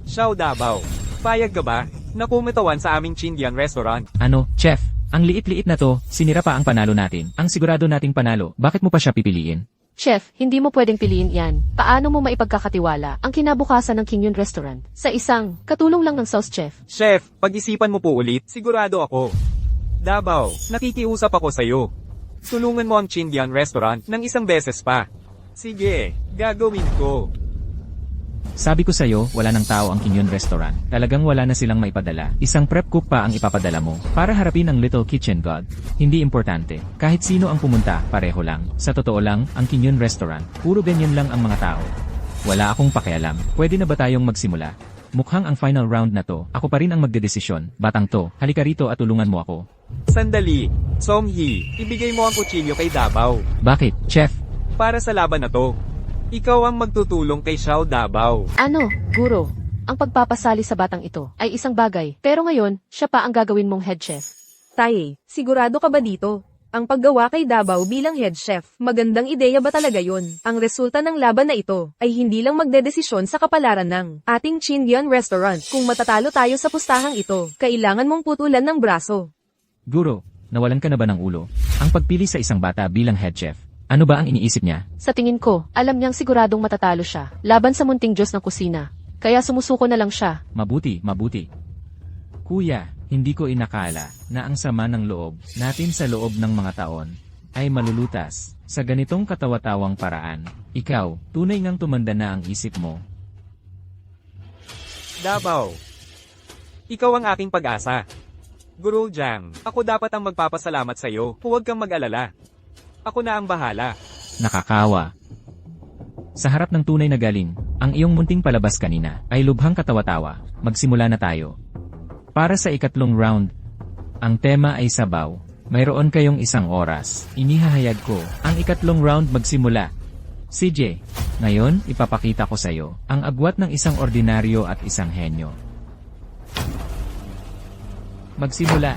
Xiao Dabao, payag ka ba? Na pumitawan sa aming Chindian restaurant. Ano, Chef? Ang liit-liit na to, sinira pa ang panalo natin. Ang sigurado nating panalo, bakit mo pa siya pipiliin? Chef, hindi mo pwedeng piliin yan. Paano mo maipagkakatiwala ang kinabukasan ng King Yun Restaurant sa isang katulong lang ng sauce chef? Chef, pag-isipan mo po ulit, sigurado ako. Davao, nakikiusap ako sa'yo. Tulungan mo ang Chindian Restaurant ng isang beses pa. Sige, gagawin ko. Sabi ko sa'yo, wala ng tao ang King Yun Restaurant. Talagang wala na silang maipadala. Isang prep cook pa ang ipapadala mo. Para harapin ang Little Kitchen God. Hindi importante. Kahit sino ang pumunta, pareho lang. Sa totoo lang, ang King Yun Restaurant, puro ganyan lang ang mga tao. Wala akong pakialam. Pwede na ba tayong magsimula? Mukhang ang final round na to, ako pa rin ang magdedesisyon. Batang to, halika rito at tulungan mo ako. Sandali, Songhee, ibigay mo ang kutsilyo kay Davao. Bakit, Chef? Para sa laban na to. Ikaw ang magtutulong kay Xiao Davao. Ano, Guro? Ang pagpapasali sa batang ito ay isang bagay, pero ngayon, siya pa ang gagawin mong head chef. Taye, sigurado ka ba dito? Ang paggawa kay Davao bilang head chef, magandang ideya ba talaga yon? Ang resulta ng laban na ito ay hindi lang magdedesisyon sa kapalaran ng ating Chindian Restaurant. Kung matatalo tayo sa pustahang ito, kailangan mong putulan ng braso. Guro, nawalan ka na ba ng ulo? Ang pagpili sa isang bata bilang head chef, ano ba ang iniisip niya? Sa tingin ko, alam niyang siguradong matatalo siya, laban sa munting Diyos ng kusina. Kaya sumusuko na lang siya. Mabuti, mabuti. Kuya, hindi ko inakala na ang sama ng loob natin sa loob ng mga taon ay malulutas sa ganitong katawa-tawang paraan. Ikaw, tunay ngang tumanda na ang isip mo. Davao, ikaw ang aking pag-asa. Guru Jiang, ako dapat ang magpapasalamat sa'yo. Huwag kang mag-alala. Ako na ang bahala. Nakakawa. Sa harap ng tunay na galing, ang iyong munting palabas kanina ay lubhang katawa-tawa. Magsimula na tayo. Para sa ikatlong round, ang tema ay sabaw. Mayroon kayong 1 oras. Inihahayag ko, ang ikatlong round magsimula. CJ, ngayon ipapakita ko sa iyo ang agwat ng isang ordinaryo at isang henyo. Magsimula.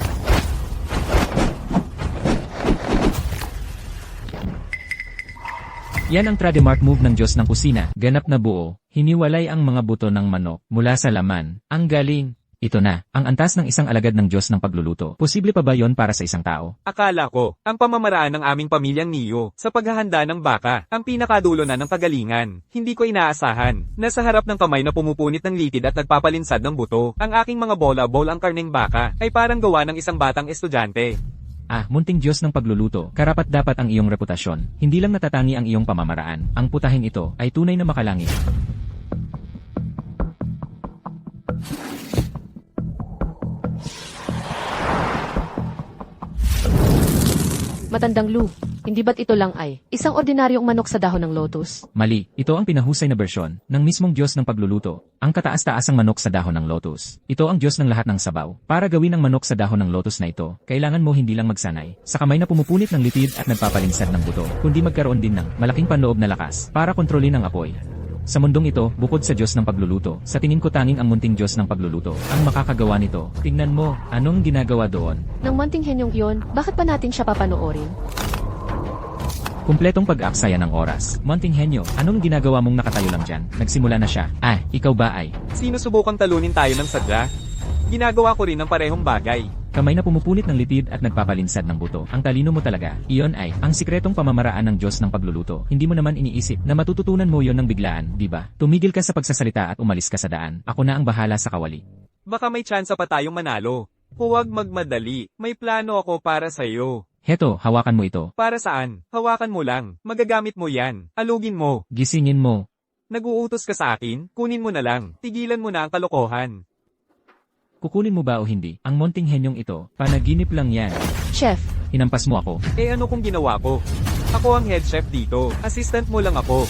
Yan ang trademark move ng Diyos ng kusina. Ganap na buo, hiniwalay ang mga buto ng manok mula sa laman. Ang galing. Ito na, ang antas ng isang alagad ng Diyos ng pagluluto. Posible pa ba yon para sa isang tao? Akala ko, ang pamamaraan ng aming pamilyang Niyo sa paghahanda ng baka, ang pinakadulo na ng kagalingan. Hindi ko inaasahan. Nasa harap ng kamay na pumupunit ng litid at nagpapalinsad ng buto, ang aking mga bola-bol ang karneng baka, ay parang gawa ng isang batang estudyante. Ah, munting Diyos ng pagluluto, karapat-dapat ang iyong reputasyon. Hindi lang natatangi ang iyong pamamaraan. Ang putahin ito ay tunay na makalangit. Matandang Lu, hindi ba't ito lang ay isang ordinaryong manok sa dahon ng lotus? Mali, ito ang pinahusay na bersyon ng mismong Diyos ng pagluluto. Ang kataas-taasang manok sa dahon ng lotus. Ito ang Diyos ng lahat ng sabaw. Para gawin ang manok sa dahon ng lotus na ito, kailangan mo hindi lang magsanay sa kamay na pumupunit ng litid at nagpapalinsad ng buto, kundi magkaroon din ng malaking panloob na lakas para kontrolin ang apoy. Sa mundong ito, bukod sa Diyos ng pagluluto, sa tingin ko tanging ang munting Diyos ng pagluluto ang makakagawa nito. Tingnan mo, anong ginagawa doon? Nang munting henyong iyon, bakit pa natin siya papanoorin? Kumpletong pag-aksaya ng oras. Munting henyo, anong ginagawa mong nakatayo lang dyan? Nagsimula na siya. Ah, ikaw ba ay? Sinusubukang talunin tayo ng sadya? Ginagawa ko rin ang parehong bagay. Kamay na pumupunit ng litid at nagpapalinsad ng buto. Ang talino mo talaga. Iyon ay ang sikretong pamamaraan ng Diyos ng pagluluto. Hindi mo naman iniisip na matututunan mo yon ng biglaan, di ba? Tumigil ka sa pagsasalita at umalis ka sa daan. Ako na ang bahala sa kawali. Baka may tsansa pa tayong manalo. Huwag magmadali. May plano ako para sa'yo. Heto, hawakan mo ito. Para saan? Hawakan mo lang. Magagamit mo yan. Alugin mo. Gisingin mo. Nag-uutos ka sa akin? Kunin mo na lang. Tigilan mo na ang kalokohan. Kukunin mo ba o hindi? Ang munting henyong ito, panaginip lang yan. Chef, Hinampas mo ako. Eh ano kung ginawa ko? Ako ang head chef dito. Assistant mo lang ako.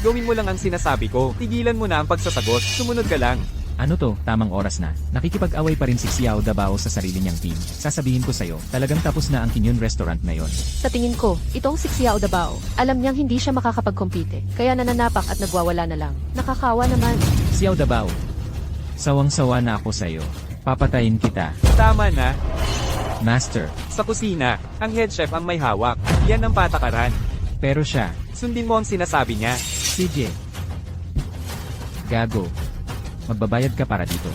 Gawin mo lang ang sinasabi ko. Tigilan mo na ang pagsasagot. Sumunod ka lang. Ano to, tamang oras na. Nakikipag-away pa rin si Xiao Davao sa sarili niyang team. Sasabihin ko sa'yo, talagang tapos na ang King Yun Restaurant na yon. sa tingin ko, itong si Xiao Dabao, alam niyang hindi siya makakapag-compete, kaya nananapak at nagwawala na lang. Nakakawa naman. Xiao Davao, sawang-sawa na ako sa'yo. Papatayin kita. Tama na. Master, Sa kusina, ang head chef ang may hawak. Yan ang patakaran. pero siya, Sundin mo ang sinasabi niya. CJ. Gago. Magbabayad ka para dito.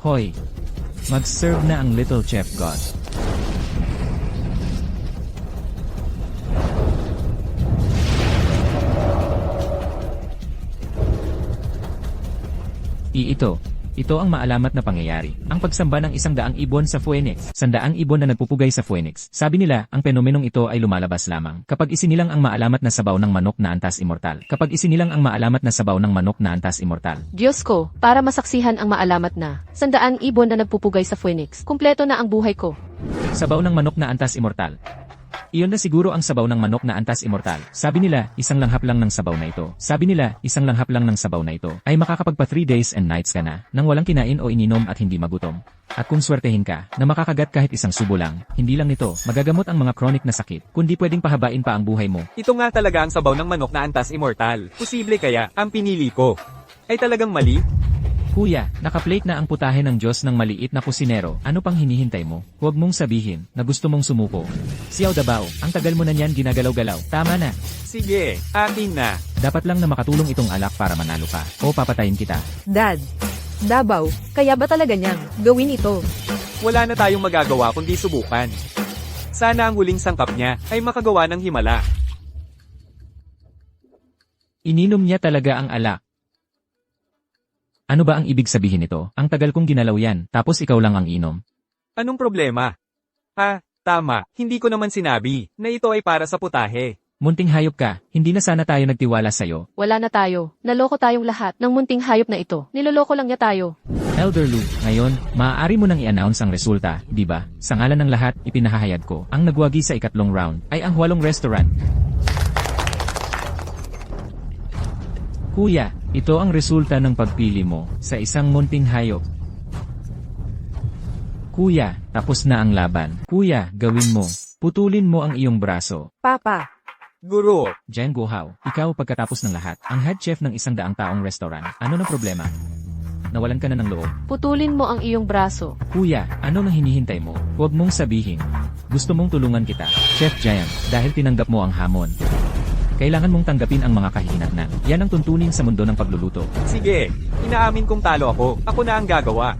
Hoy. Mag-serve na ang Little Chef God. Ito ang maalamat na pangyayari. Ang pagsamba ng 100 ibon sa Phoenix. 100 ibon na nagpupugay sa Phoenix. Sabi nila, ang fenomenong ito ay lumalabas lamang kapag isinilang ang maalamat na sabaw ng manok na antas immortal. Kapag isinilang ang maalamat na sabaw ng manok na antas immortal. Diyos ko, para masaksihan ang maalamat na 100 ibon na nagpupugay sa Phoenix. Kumpleto na ang buhay ko. Sabaw ng manok na antas immortal. Iyon na siguro ang sabaw ng manok na antas immortal. Sabi nila, isang langhap lang ng sabaw na ito. Sabi nila, isang langhap lang ng sabaw na ito ay makakapagpa 3 days and nights ka na nang walang kinain o ininom at hindi magutom. At kung swertehin ka na makakagat kahit isang subo lang, hindi lang nito magagamot ang mga chronic na sakit, kundi pwedeng pahabain pa ang buhay mo. Ito nga talaga ang sabaw ng manok na antas immortal. Posible kaya, ang pinili ko ay talagang mali? Kuya, nakaplate na ang putahe ng Diyos ng maliit na kusinero. Ano pang hinihintay mo? Huwag mong sabihin na gusto mong sumuko. Siyaw Dabao, ang tagal mo na niyan ginagalaw-galaw. Tama na. Sige, akin na. Dapat lang na makatulong itong alak para manalo ka. O papatayin kita. Dad. Dabaw, kaya ba talaga niyang gawin ito? Wala na tayong magagawa kundi subukan. Sana ang huling sangkap niya ay makagawa ng himala. Ininom niya talaga ang alak. Ano ba ang ibig sabihin nito? Ang tagal kong ginalaw yan, tapos ikaw lang ang inom. Anong problema? Tama, hindi ko naman sinabi na ito ay para sa putahe. Munting hayop ka, hindi na sana tayo nagtiwala sa'yo. Wala na tayo. Naloko tayong lahat ng munting hayop na ito. Niloloko lang niya tayo. Elder Lou, ngayon, maaari mo nang i-announce ang resulta, di ba? Sa ngalan ng lahat, ipinahahayag ko. Ang nagwagi sa ikatlong round ay ang Hualong Restaurant. Kuya, ito ang resulta ng pagpili mo sa isang munting hayop. Kuya, tapos na ang laban. Kuya, gawin mo. Putulin mo ang iyong braso. Papa. Guro, Jen Guhao, ikaw pagkatapos ng lahat, ang head chef ng 100 taong restaurant. Ano ng problema? Nawalan ka na ng loob. Putulin mo ang iyong braso. Kuya, ano nang hinihintay mo? Huwag mong sabihin. Gusto mong tulungan kita, Chef Giant, dahil tinanggap mo ang hamon. Kailangan mong tanggapin ang mga kahihinatnan. Yan ang tuntunin sa mundo ng pagluluto. sige, inaamin kong talo ako. Ako na ang gagawa.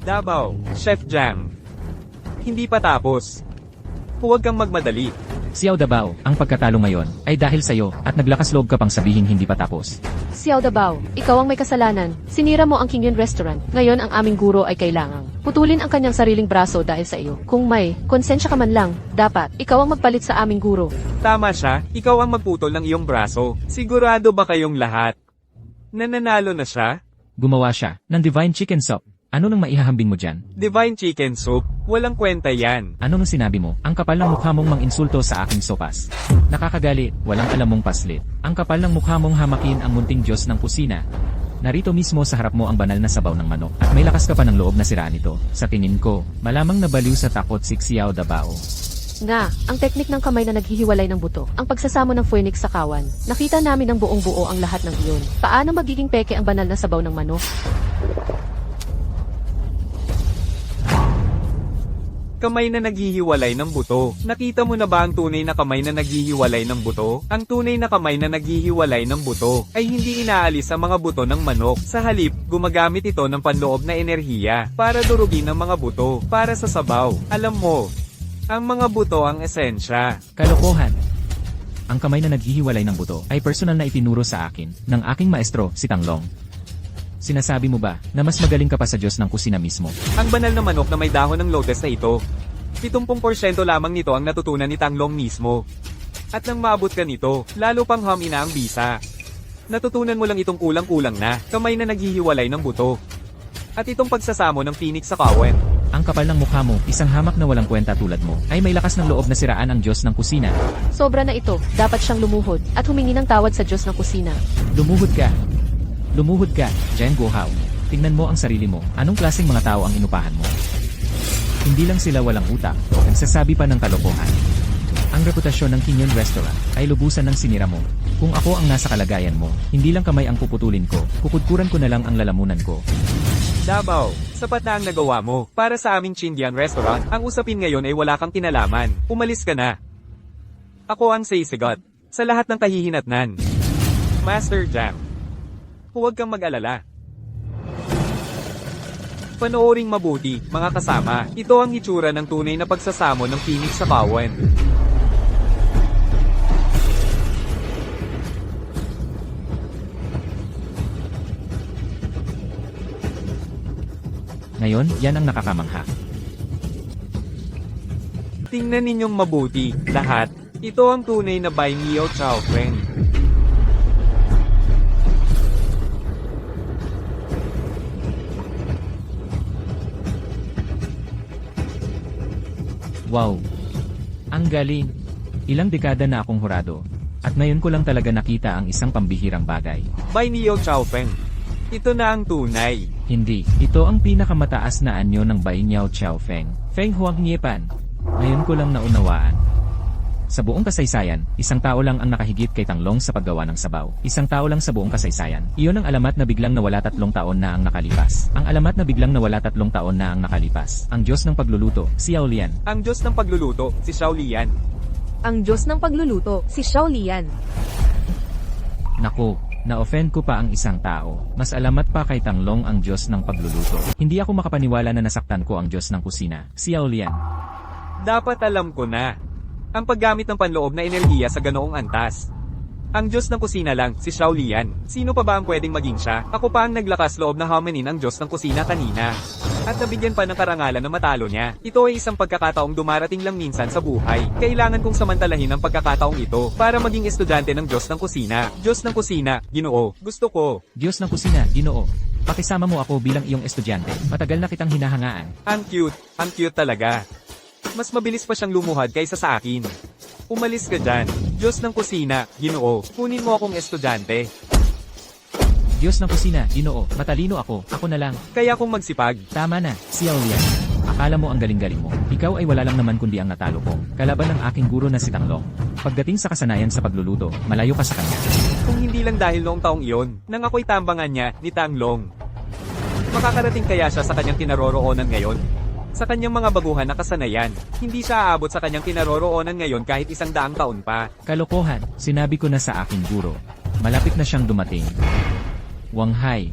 Davao, Chef Jam. Hindi pa tapos. Huwag kang magmadali. Siyaw Dabao, ang pagkatalo ngayon ay dahil sa'yo at naglakas loob ka pang sabihin hindi pa tapos. Xiao Dabao, ikaw ang may kasalanan. Sinira mo ang King Yun Restaurant. Ngayon ang aming guro ay kailangang putulin ang kanyang sariling braso dahil sa iyo. Kung may konsensya ka man lang, dapat ikaw ang magpalit sa aming guro. Tama siya, ikaw ang magputol ng iyong braso. Sigurado ba kayong lahat? Nananalo na siya? Gumawa siya ng Divine Chicken Soup. Ano nang maihahambing mo dyan? Divine Chicken Soup, walang kwenta yan. Ano nang sinabi mo? Ang kapal ng mukha mong manginsulto sa aking sopas. Nakakagalit, walang alam mong paslit. Ang kapal ng mukha mong hamakin ang munting Diyos ng kusina. Narito mismo sa harap mo ang banal na sabaw ng manok at may lakas ka pa ng loob na siraan ito. Sa tingin ko, malamang nabaliw sa takot si Xiao Dabao. Nga, ang teknik ng kamay na naghihiwalay ng buto, ang pagsasamo ng phoenix sa kawan. Nakita namin ng buong buo ang lahat ng iyon. Paano magiging peke ang banal na sabaw ng manok? Kamay na naghihiwalay ng buto. Nakita mo na ba ang tunay na kamay na naghihiwalay ng buto? Ang tunay na kamay na naghihiwalay ng buto ay hindi inaalis ang mga buto ng manok. Sa halip, gumagamit ito ng panloob na enerhiya para durugin ang mga buto para sa sabaw. Alam mo, ang mga buto ang esensya. Kalokohan. Ang kamay na naghihiwalay ng buto ay personal na itinuro sa akin ng aking maestro, si Tanglong. Sinasabi mo ba na mas magaling ka pa sa Diyos ng kusina mismo? Ang banal na manok na may dahon ng lotus na ito, 70% lamang nito ang natutunan ni Tanglong mismo. At nang maabot ka nito, lalo pang ina ang bisa. Natutunan mo lang itong kulang-kulang na kamay na naghihiwalay ng buto. At itong pagsasamo ng phoenix sa kawen. Ang kapal ng mukha mo, isang hamak na walang kwenta tulad mo, ay may lakas ng loob na siraan ang Diyos ng kusina. Sobra na ito, dapat siyang lumuhod at humingi ng tawad sa Diyos ng kusina. Lumuhod ka. Lumuhod ka, Jen Guhao. Tingnan mo ang sarili mo, anong klaseng mga tao ang inupahan mo? Hindi lang sila walang utak, nagsasabi pa ng kalokohan. Ang reputasyon ng King Yun Restaurant ay lubusan ng sinira mo. Kung ako ang nasa kalagayan mo, hindi lang kamay ang puputulin ko, kukudkuran ko na lang ang lalamunan ko. Davao, sapat na ang nagawa mo. Para sa aming Chindian Restaurant, ang usapin ngayon ay wala kang kinalaman. Umalis ka na. Ako ang sisigot sa lahat ng kahihinatnan. Master Jam. Huwag kang mag-alala. Panooring mabuti, mga kasama. Ito ang itsura ng tunay na pagsasamo ng Phoenix sa Kawan. Ngayon, yan ang nakakamangha. Tingnan ninyong mabuti, lahat. Ito ang tunay na Bai Miao Chao Feng. Wow! Ang galing! Ilang dekada na akong hurado. At ngayon ko lang talaga nakita ang isang pambihirang bagay. Bai Miao Chao Feng. Ito na ang tunay. Hindi, ito ang pinakamataas na anyo ng Bai Niao Chao Feng. Feng Huang Niepan. Ngayon ko lang naunawaan. Sa buong kasaysayan, isang tao lang ang nakahigit kay Tanglong sa paggawa ng sabaw. Isang tao lang sa buong kasaysayan. Iyon ang alamat na biglang nawala 3 taon na ang nakalipas. Ang alamat na biglang nawala 3 taon na ang nakalipas. Ang Diyos ng pagluluto, si Xiao Lian. Ang Diyos ng pagluluto, si Xiao Lian. Ang Diyos ng pagluluto, si Xiao Lian. Naku, na-offend ko pa ang isang tao. Mas alamat pa kay Tanglong ang Diyos ng pagluluto. Hindi ako makapaniwala na nasaktan ko ang Diyos ng kusina, si Xiao Lian. Dapat alam ko na. Ang paggamit ng panloob na enerhiya sa ganoong antas. Ang Diyos ng kusina lang, si Xiao Lian. Sino pa ba ang pwedeng maging siya? Ako pa ang naglakas loob na hamanin ang Diyos ng kusina kanina. At nabigyan pa ng karangalan na matalo niya. Ito ay isang pagkakataong dumarating lang minsan sa buhay. Kailangan kong samantalahin ang pagkakataong ito para maging estudyante ng Diyos ng kusina. Diyos ng kusina, Ginoo, gusto ko. Diyos ng kusina, Ginoo. Pakisama mo ako bilang iyong estudyante. Matagal na kitang hinahangaan. Ang cute talaga. Mas mabilis pa siyang lumuhad kaysa sa akin. Umalis ka dyan. Diyos ng kusina, Ginoo, kunin mo akong estudyante. Diyos ng kusina, Ginoo, matalino ako, ako na lang. Kaya kung magsipag. Tama na, Xiao Lian. Akala mo ang galing-galing mo. Ikaw ay wala lang naman kundi ang natalo ko. Kalaban ng aking guro na si Tanglong. Pagdating sa kasanayan sa pagluluto, malayo ka sa kanya. Kung hindi lang dahil noong taong iyon, nang ako'y tambangan niya, ni Tanglong. Makakarating kaya siya sa kanyang kinaroroonan ngayon? Sa kanyang mga baguhan na kasanayan, hindi siya aabot sa kanyang kinaroroonan ngayon kahit 100 taon pa. Kalokohan, sinabi ko na sa aking guro. Malapit na siyang dumating. Wang Hai.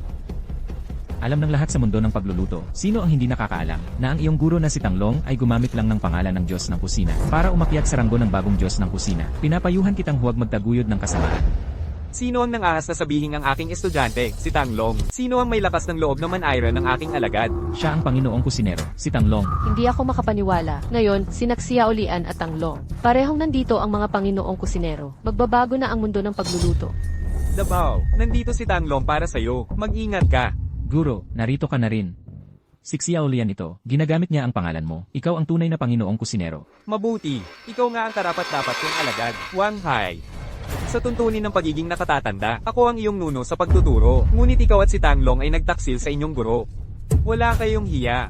Alam ng lahat sa mundo ng pagluluto, sino ang hindi nakakaalam, na ang iyong guro na si Tanglong ay gumamit lang ng pangalan ng Diyos ng kusina, para umakyat sa ranggo ng bagong Diyos ng kusina. Pinapayuhan kitang huwag magtaguyod ng kasamaan. Sino ang nangahas na sabihin ang aking estudyante, si Tanglong? Sino ang may lakas ng loob na manayra ng aking alagad? Siya ang Panginoong kusinero, si Tanglong. Hindi ako makapaniwala. Ngayon, sinak Xiao Lian at Tanglong. Parehong nandito ang mga Panginoong kusinero. Magbabago na ang mundo ng pagluluto. Dabaw, nandito si Tanglong para sa'yo. Mag-ingat ka. Guro, narito ka na rin. Si Xiao Lian ito, ginagamit niya ang pangalan mo. Ikaw ang tunay na Panginoong kusinero. Mabuti, ikaw nga ang karapat-dapat kong alagad. Wang Hai. Sa tuntunin ng pagiging nakatatanda, ako ang iyong nuno sa pagtuturo. Ngunit ikaw at si Tanglong ay nagtaksil sa inyong guro. Wala kayong hiya.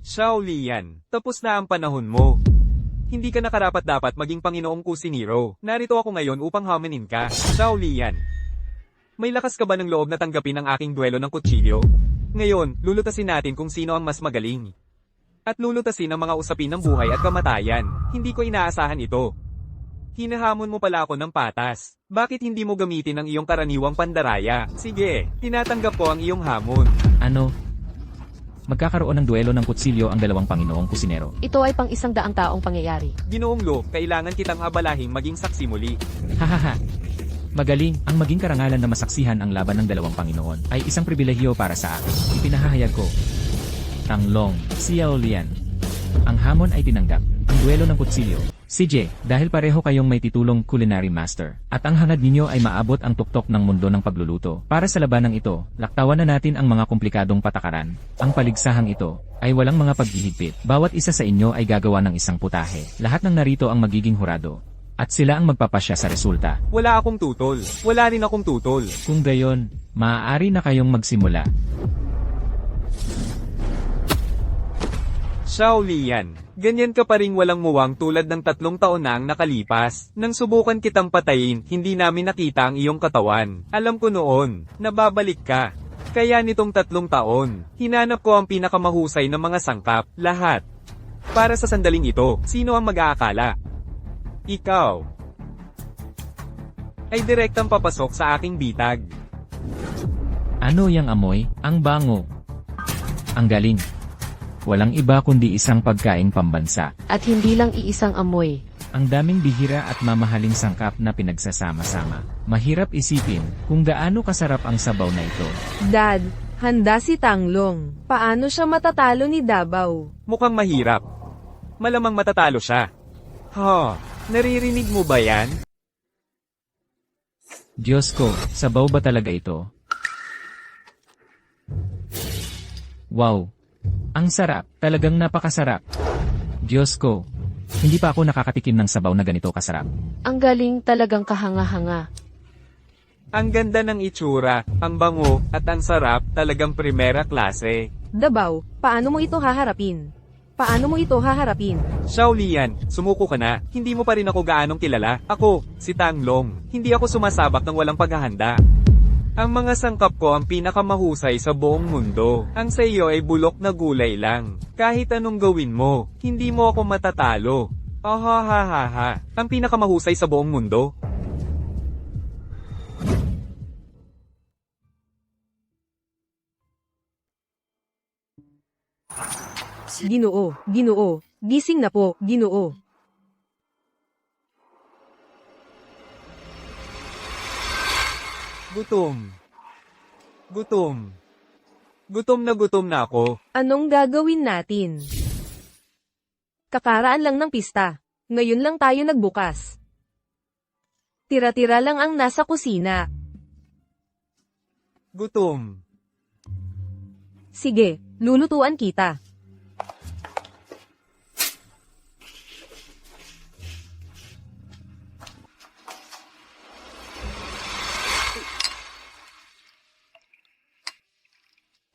Xiao Lian, tapos na ang panahon mo. Hindi ka nakarapat-dapat maging Panginoong kusinero. Narito ako ngayon upang hamanin ka, Xiao Lian. May lakas ka ba ng loob na tanggapin ang aking duelo ng kutsilyo? Ngayon, lulutasin natin kung sino ang mas magaling. At lulutasin ang mga usapin ng buhay at kamatayan. Hindi ko inaasahan ito. Hinahamon mo pala ako ng patas. Bakit hindi mo gamitin ang iyong karaniwang pandaraya? Sige, tinatanggap ko ang iyong hamon. Ano? Magkakaroon ng duelo ng kutsilyo ang dalawang Panginoong kusinero. Ito ay pang 100 taong pangyayari. Ginoong Lo, kailangan kitang abalahing maging saksi muli. Hahaha. Magaling, ang maging karangalan na masaksihan ang laban ng dalawang Panginoon ay isang pribilehyo para sa akin. Ipinahahayag ko. Tanglong, Xiao Lian. Ang hamon ay tinanggap. Ang duelo ng kutsilyo. CJ, dahil pareho kayong may titulong Culinary Master, at ang hangad ninyo ay maabot ang tuktok ng mundo ng pagluluto. Para sa labanang ito, laktawan na natin ang mga komplikadong patakaran. Ang paligsahang ito ay walang mga paghihigpit. Bawat isa sa inyo ay gagawa ng isang putahe. Lahat ng narito ang magiging hurado. At sila ang magpapasya sa resulta. Wala akong tutol. Wala rin akong tutol. Kung gayon, maaari na kayong magsimula. Xiao Lian, ganyan ka pa ring walang muwang tulad ng 3 taon na ang nakalipas. Nang subukan kitang patayin, hindi namin nakita ang iyong katawan. Alam ko noon, nababalik ka. Kaya nitong 3 taon, hinanap ko ang pinakamahusay na mga sangkap, lahat. Para sa sandaling ito, sino ang mag-aakala? Ikaw ay direktang papasok sa aking bitag. Ano yang amoy? Ang bango. Ang galing. Walang iba kundi isang pagkaing pambansa. At hindi lang iisang amoy. Ang daming bihira at mamahaling sangkap na pinagsasama-sama. Mahirap isipin kung gaano kasarap ang sabaw na ito. Dad, handa si Tanglong. Paano siya matatalo ni Davao? Mukhang mahirap. Malamang matatalo siya. Naririnig mo ba yan? Diyos ko, sabaw ba talaga ito? Wow! Ang sarap, talagang napakasarap. Diyos ko, hindi pa ako nakakatikim ng sabaw na ganito kasarap. Ang galing, talagang kahanga-hanga. Ang ganda ng itsura, ang bango, at ang sarap, talagang primera klase. Davao, paano mo ito haharapin? Paano mo ito haharapin? Shaolian, sumuko ka na, hindi mo pa rin ako gaanong kilala. Ako, si Tanglong, hindi ako sumasabak ng walang paghahanda. Ang mga sangkap ko ang pinakamahusay sa buong mundo. Ang sa iyo ay bulok na gulay lang. Kahit anong gawin mo, hindi mo ako matatalo. Ahahaha. Ang pinakamahusay sa buong mundo? Ginoo, Ginoo, gising na po, Ginoo. Gutom. Gutom na ako. Anong gagawin natin? Kakaraan lang ng pista. Ngayon lang tayo nagbukas. Tira-tira lang ang nasa kusina. Gutom. Sige, lulutuan kita.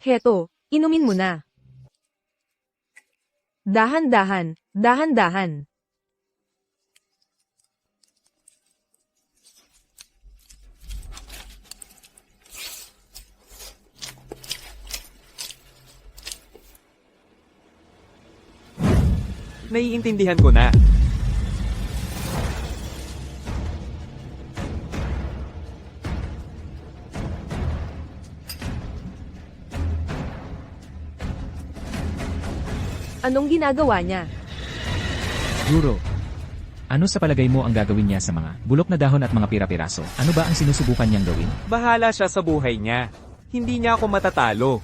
Heto, inumin mo na. Dahan-dahan, dahan-dahan. Naiintindihan ko na. Anong ginagawa niya? Guro, ano sa palagay mo ang gagawin niya sa mga bulok na dahon at mga pira-piraso? Ano ba ang sinusubukan niyang gawin? Bahala siya sa buhay niya. Hindi niya ako matatalo.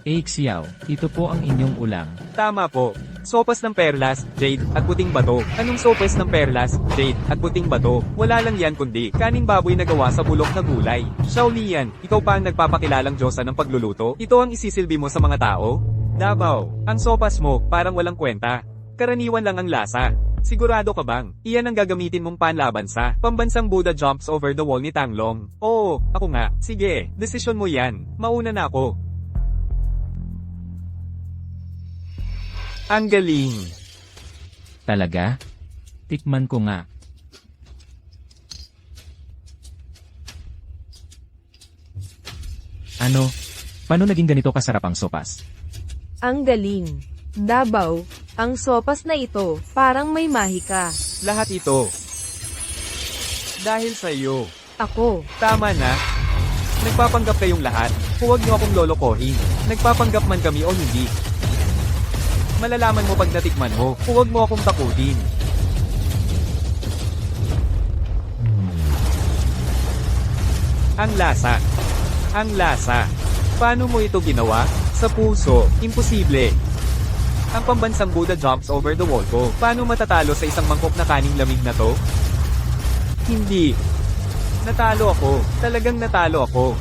Xiao, ito po ang inyong ulam. Tama po. Sopas ng perlas, jade, at puting bato. Anong sopas ng perlas, jade, at puting bato? Wala lang yan kundi kaning baboy na gawa sa bulok na gulay. Shaolian, ikaw pa ang nagpapakilalang Diyosa ng pagluluto? Ito ang isisilbi mo sa mga tao? Davao, ang sopas mo, parang walang kwenta. Karaniwan lang ang lasa. Sigurado ka bang, iyan ang gagamitin mong panlaban sa pambansang Buddha jumps over the wall ni Tanglong? Oo, ako nga. Sige, desisyon mo yan. Mauna na ako. Ang galing. Talaga? Tikman ko nga. Ano? Paano naging ganito kasarap ang sopas? Ang galing. Davao, ang sopas na ito, parang may mahika. Lahat ito. Dahil sa iyo. Ako, Tama na. Nagpapanggap kayong lahat. Huwag niyo akong lolokohin. Nagpapanggap man kami o hindi. Malalaman mo pag natikman mo. Huwag mo akong takutin. Ang lasa. Ang lasa. Paano mo ito ginawa? Sa puso. Imposible. Ang pambansang Buddha jumps over the wall ko. Paano matatalo sa isang mangkok na kaning lamig na to? Hindi. Natalo ako. Talagang natalo ako.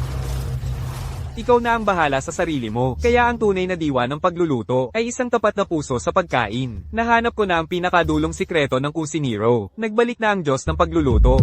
Ikaw na ang bahala sa sarili mo. Kaya ang tunay na diwa ng pagluluto ay isang tapat na puso sa pagkain. Nahanap ko na ang pinakadulong sikreto ng kusinero. Nagbalik na ang Diyos ng pagluluto.